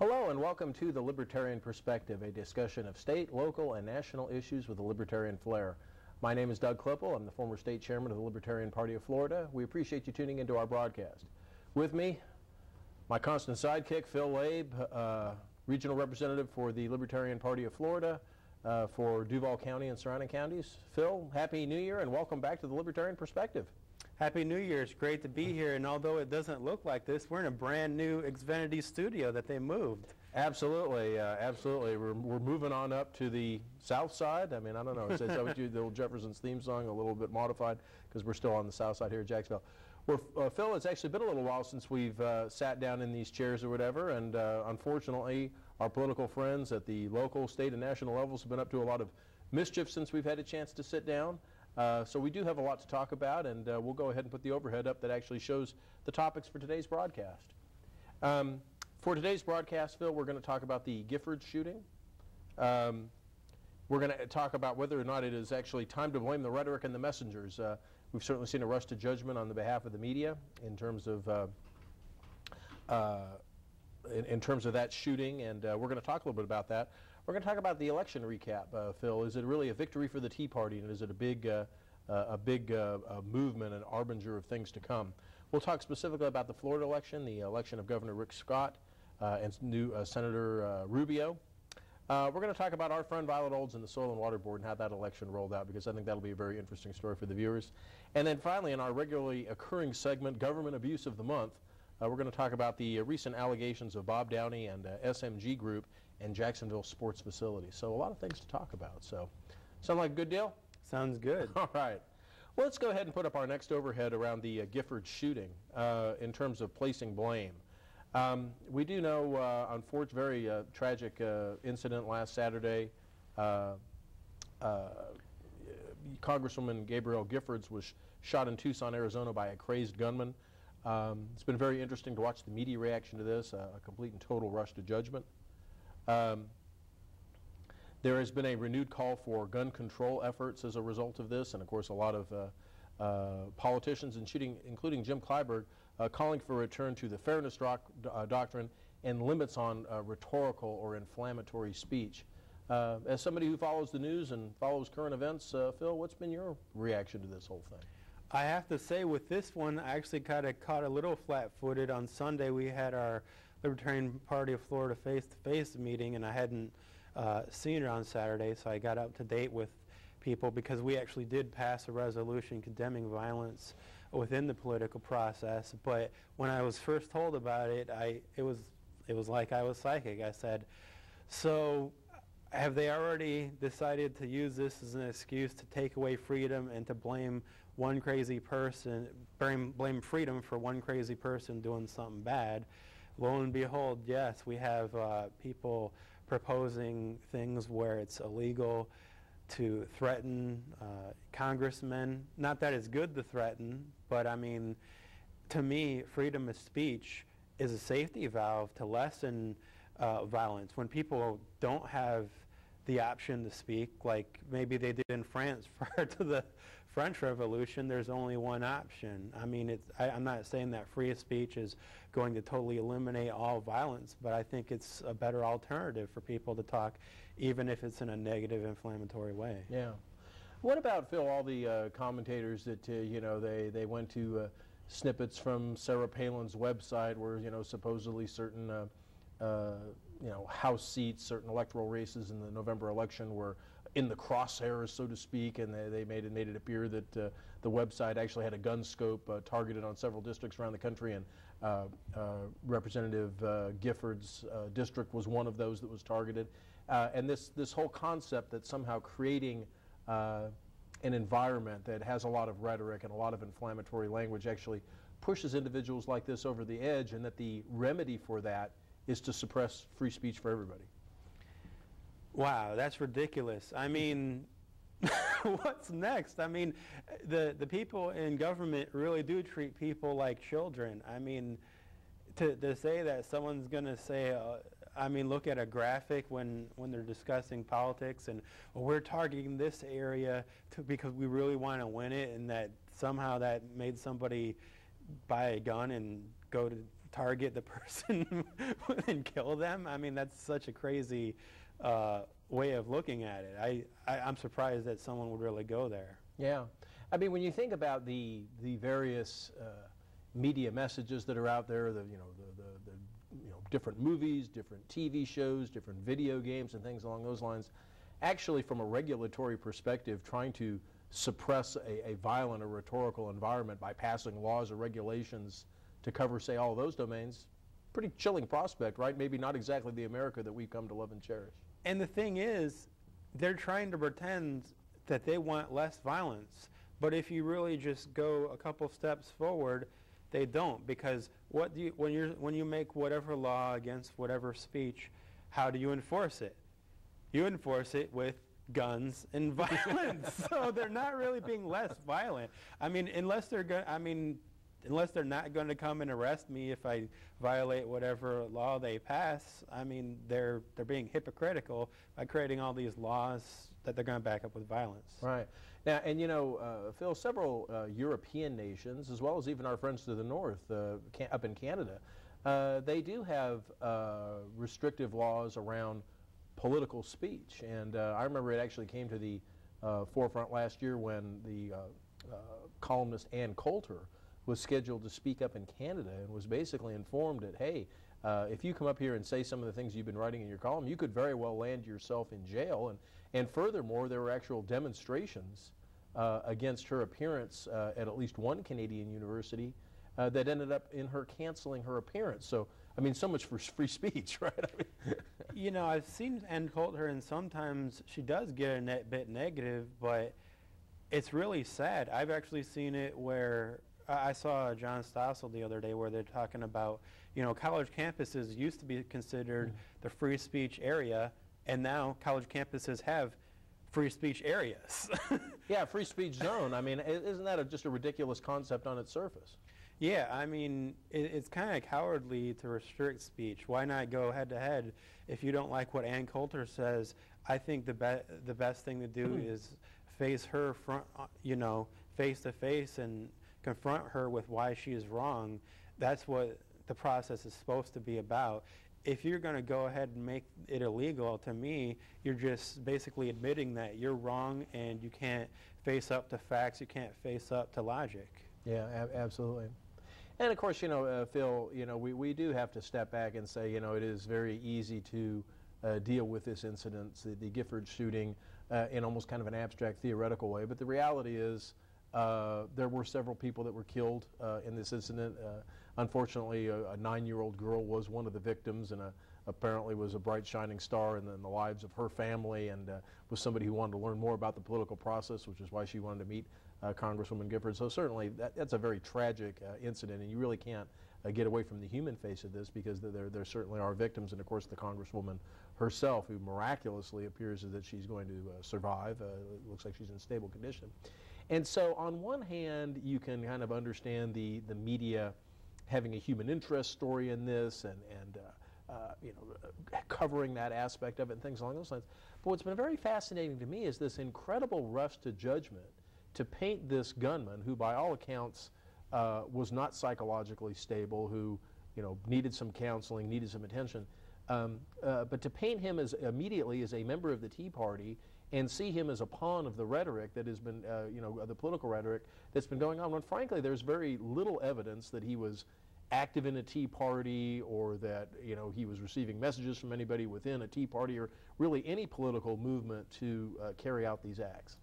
Hello and welcome to the Libertarian Perspective, a discussion of state, local, and national issues with a libertarian flair. My name is Doug Klippel. I'm the former state chairman of the Libertarian Party of Florida. We appreciate you tuning into our broadcast. With me, my constant sidekick, Phil Labe, regional representative for the Libertarian Party of Florida for Duval County and surrounding counties. Phil, Happy New Year and welcome back to the Libertarian Perspective. Happy New Year. It's great to be here, and although it doesn't look like this, we're in a brand new Xfinity studio that they moved. Absolutely, absolutely. We're moving on up to the south side. I mean, I don't know, is that what you, the old Jefferson's theme song, a little bit modified, because we're still on the south side here at Jacksonville. Phil, it's actually been a little while since we've sat down in these chairs or whatever, and unfortunately, our political friends at the local, state, and national levels have been up to a lot of mischief since we've had a chance to sit down. So we do have a lot to talk about, and we'll go ahead and put the overhead up that actually shows the topics for today's broadcast. For today's broadcast, Phil, we're going to talk about the Giffords shooting. We're going to talk about whether or not it is actually time to blame the rhetoric and the messengers. We've certainly seen a rush to judgment on the behalf of the media in terms of that shooting, and we're going to talk a little bit about that. We're going to talk about the election recap, Phil. Is it really a victory for the Tea Party, and is it a big movement, an arbinger of things to come? We'll talk specifically about the Florida election, the election of Governor Rick Scott and new Senator Rubio. We're going to talk about our friend Violet Olds and the Soil and Water Board and how that election rolled out, because I think that'll be a very interesting story for the viewers. And then finally, in our regularly occurring segment, Government Abuse of the Month, we're going to talk about the recent allegations of Bob Downey and SMG Group and Jacksonville Sports Facility. So a lot of things to talk about. So, sound like a good deal? Sounds good. All right. Well, let's go ahead and put up our next overhead around the Giffords shooting in terms of placing blame. We do know, unfortunately, very tragic incident last Saturday. Congresswoman Gabrielle Giffords was shot in Tucson, Arizona by a crazed gunman. It's been very interesting to watch the media reaction to this, a complete and total rush to judgment. There has been a renewed call for gun control efforts as a result of this, and of course a lot of politicians, including Jim Clyburn, calling for a return to the fairness doctrine and limits on rhetorical or inflammatory speech. As somebody who follows the news and follows current events, Phil, what's been your reaction to this whole thing? I have to say, with this one, I actually kind of caught a little flat-footed. On Sunday, we had our Libertarian Party of Florida face-to-face meeting, and I hadn't seen it on Saturday, so I got up to date with people because we actually did pass a resolution condemning violence within the political process. But when I was first told about it, it was like I was psychic. I said, so have they already decided to use this as an excuse to take away freedom and to blame one crazy person, blame freedom for one crazy person doing something bad? Lo and behold, yes, we have people proposing things where it's illegal to threaten congressmen. Not that it's good to threaten, but I mean, to me, freedom of speech is a safety valve to lessen violence. When people don't have the option to speak, like maybe they did in France prior to the French Revolution, there's only one option. I mean, I'm not saying that free speech is going to totally eliminate all violence, but I think it's a better alternative for people to talk, even if it's in a negative, inflammatory way. Yeah. What about, Phil, all the commentators that, you know, they went to snippets from Sarah Palin's website where, you know, supposedly certain you know, House seats, certain electoral races in the November election were in the crosshairs, so to speak, and they made it appear that the website actually had a gun scope targeted on several districts around the country, and Representative Giffords' district was one of those that was targeted. And this whole concept that somehow creating an environment that has a lot of rhetoric and a lot of inflammatory language actually pushes individuals like this over the edge, and that the remedy for that is to suppress free speech for everybody. Wow, that's ridiculous. I mean, what's next? I mean, the people in government really do treat people like children. I mean, to say that someone's going to say, I mean, look at a graphic when they're discussing politics and, well, we're targeting this area because we really want to win it, and that somehow that made somebody buy a gun and go to target the person and kill them. I mean, that's such a crazy way of looking at it. I'm surprised that someone would really go there. Yeah. I mean, when you think about the various media messages that are out there, the different movies, different TV shows, different video games and things along those lines, actually from a regulatory perspective, trying to suppress a violent or rhetorical environment by passing laws or regulations to cover, say, all those domains, pretty chilling prospect, right? Maybe not exactly the America that we've come to love and cherish. And the thing is, they're trying to pretend that they want less violence. But if you really just go a couple steps forward, they don't, because when you make whatever law against whatever speech, how do you enforce it? You enforce it with guns and violence. So they're not really being less violent. I mean, unless they're not going to come and arrest me if I violate whatever law they pass. I mean, they're being hypocritical by creating all these laws that they're going to back up with violence. Right. Now, and Phil, several European nations, as well as even our friends to the north, up in Canada, they do have restrictive laws around political speech. And I remember it actually came to the forefront last year when the columnist Ann Coulter was scheduled to speak up in Canada and was basically informed that, hey, if you come up here and say some of the things you've been writing in your column, you could very well land yourself in jail. And furthermore, there were actual demonstrations against her appearance at least one Canadian university that ended up in her canceling her appearance. So, I mean, so much for free speech, right? I mean, I've seen Ann Coulter, and sometimes she does get a bit negative, but it's really sad. I've actually seen it where I saw John Stossel the other day where they're talking about, college campuses used to be considered the free speech area, and now college campuses have free speech areas. Yeah, free speech zone. I mean, isn't that just a ridiculous concept on its surface? Yeah, I mean, it's kind of cowardly to restrict speech. Why not go head to head? If you don't like what Ann Coulter says, I think the best thing to do is face her face to face and confront her with why she is wrong. That's what the process is supposed to be about. If you're going to go ahead and make it illegal, to me, you're just basically admitting that you're wrong and you can't face up to facts, you can't face up to logic. Yeah, absolutely. And of course, Phil, we do have to step back and say, it is very easy to deal with this incident, the Gifford shooting, in almost kind of an abstract theoretical way. But the reality is, there were several people that were killed in this incident. Unfortunately, a 9-year-old girl was one of the victims, and apparently was a bright shining star in the lives of her family, and was somebody who wanted to learn more about the political process, which is why she wanted to meet Congresswoman Gifford. So certainly that's a very tragic incident, and you really can't get away from the human face of this, because there certainly are victims, and of course the Congresswoman herself, who miraculously appears that she's going to survive. It looks like she's in stable condition. And so on one hand, you can kind of understand the media having a human interest story in this, and covering that aspect of it and things along those lines. But what's been very fascinating to me is this incredible rush to judgment to paint this gunman, who by all accounts was not psychologically stable, who needed some counseling, needed some attention, but to paint him as immediately as a member of the Tea Party and see him as a pawn of the rhetoric that has been, the political rhetoric that's been going on, when frankly there's very little evidence that he was active in a Tea Party, or that he was receiving messages from anybody within a Tea Party, or really any political movement to carry out these acts.